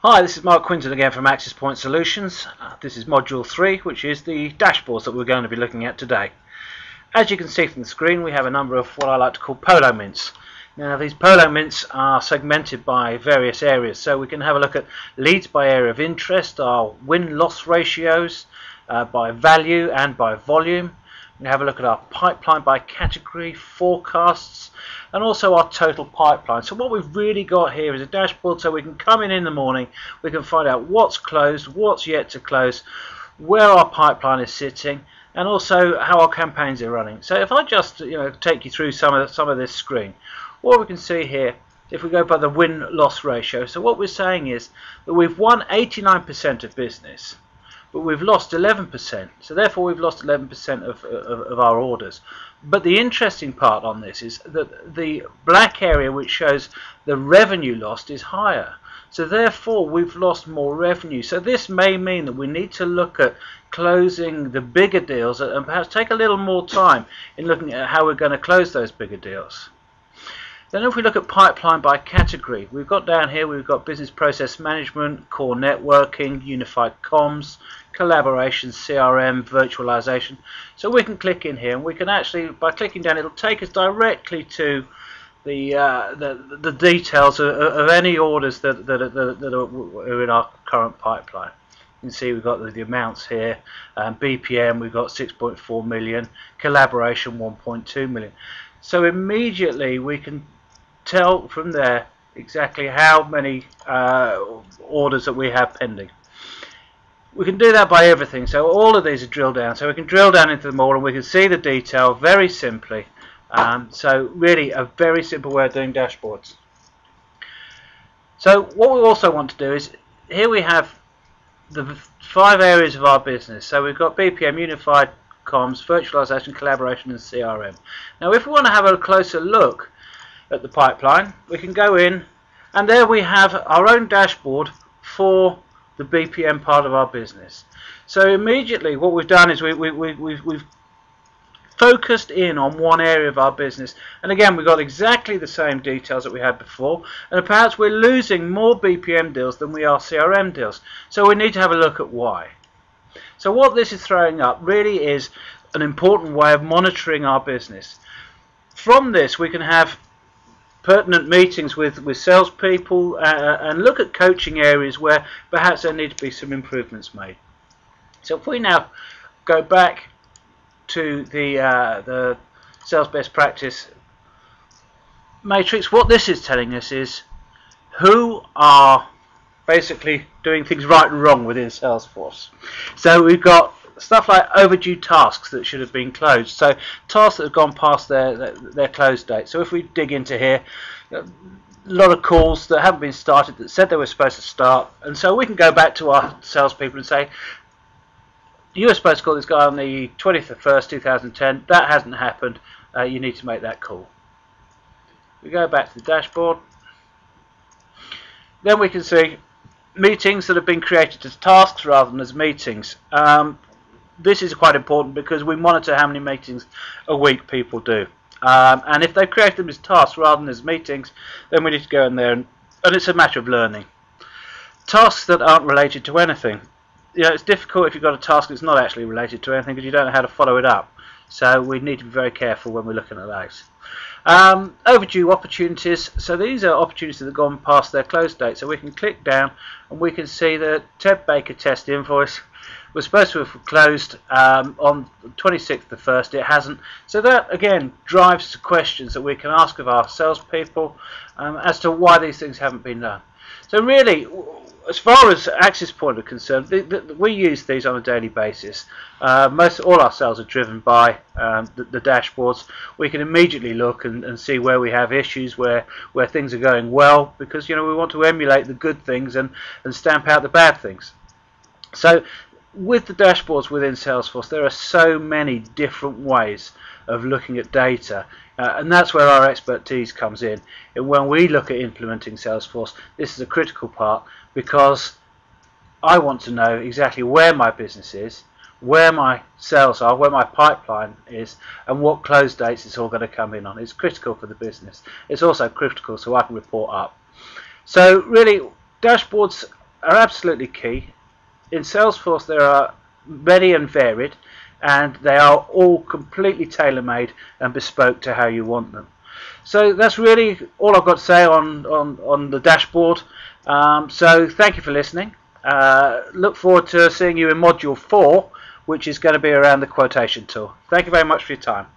Hi, this is Mark Quinton again from Axis Point Solutions. This is Module 3, which is the dashboards that we're going to be looking at today. As you can see from the screen, we have a number of what I like to call polo mints. Now, these polo mints are segmented by various areas, so we can have a look at leads by area of interest, our win-loss ratios by value and by volume. We have a look at our pipeline by category, forecasts, and also our total pipeline. So what we've really got here is a dashboard so we can come in the morning, we can find out what's closed, what's yet to close, where our pipeline is sitting, and also how our campaigns are running. So if I just take you through some of this screen, what we can see here, if we go by the win-loss ratio, so what we're saying is that we've won 89% of business, but we've lost 11%, so therefore we've lost 11% of our orders. But the interesting part on this is that the black area, which shows the revenue lost, is higher, so therefore we've lost more revenue. So this may mean that we need to look at closing the bigger deals and perhaps take a little more time in looking at how we're going to close those bigger deals. Then if we look at pipeline by category, we've got down here, we've got business process management, core networking, unified comms, collaboration, CRM, virtualization. So we can click in here and we can actually, by clicking down, it'll take us directly to the details of any orders that are in our current pipeline. You can see we've got the amounts here, BPM we've got 6.4 million, collaboration 1.2 million. So immediately we can tell from there exactly how many orders that we have pending. We can do that by everything, so all of these are drilled down, so we can drill down into them all and we can see the detail very simply. So really a very simple way of doing dashboards. So what we also want to do is, here we have the 5 areas of our business. So we've got BPM, unified comms, virtualization, collaboration and CRM. Now if we want to have a closer look at the pipeline, we can go in and there we have our own dashboard for the BPM part of our business. So immediately what we've done is we've focused in on one area of our business, and again we've got exactly the same details that we had before, and perhaps we're losing more BPM deals than we are CRM deals, so we need to have a look at why. So what this is throwing up really is an important way of monitoring our business. From this we can have pertinent meetings with salespeople and look at coaching areas where perhaps there need to be some improvements made. So if we now go back to the sales best practice matrix, what this is telling us is who are basically doing things right and wrong within Salesforce. So we've got stuff like overdue tasks that should have been closed, so tasks that have gone past their close date. So if we dig into here, a lot of calls that haven't been started that said they were supposed to start, and so we can go back to our salespeople and say, you were supposed to call this guy on the 20th of 1st 2010, that hasn't happened, you need to make that call. We go back to the dashboard, then we can see meetings that have been created as tasks rather than as meetings. This is quite important because we monitor how many meetings a week people do, and if they create them as tasks rather than as meetings, then we need to go in there and it's a matter of learning. Tasks that aren't related to anything, it's difficult if you've got a task that's not actually related to anything because you don't know how to follow it up, so we need to be very careful when we're looking at those. Overdue opportunities, so these are opportunities that have gone past their close date, so we can click down and we can see that Ted Baker test invoice was supposed to have closed on the 26th of the 1st, it hasn't, so that again drives questions that we can ask of our salespeople as to why these things haven't been done. So really, as far as Axis Point are concerned, we use these on a daily basis. All our sales are driven by the dashboards. We can immediately look and see where we have issues, where things are going well, because we want to emulate the good things and stamp out the bad things. So with the dashboards within Salesforce, there are so many different ways of looking at data, and that's where our expertise comes in. And when we look at implementing Salesforce, this is a critical part, because I want to know exactly where my business is, where my sales are, where my pipeline is, and what close dates it's all going to come in on. It's critical for the business. It's also critical so I can report up. So really, dashboards are absolutely key. In Salesforce there are many and varied, and they are all completely tailor-made and bespoke to how you want them. So that's really all I've got to say on the dashboard. So thank you for listening. Look forward to seeing you in Module 4, which is going to be around the quotation tool. Thank you very much for your time.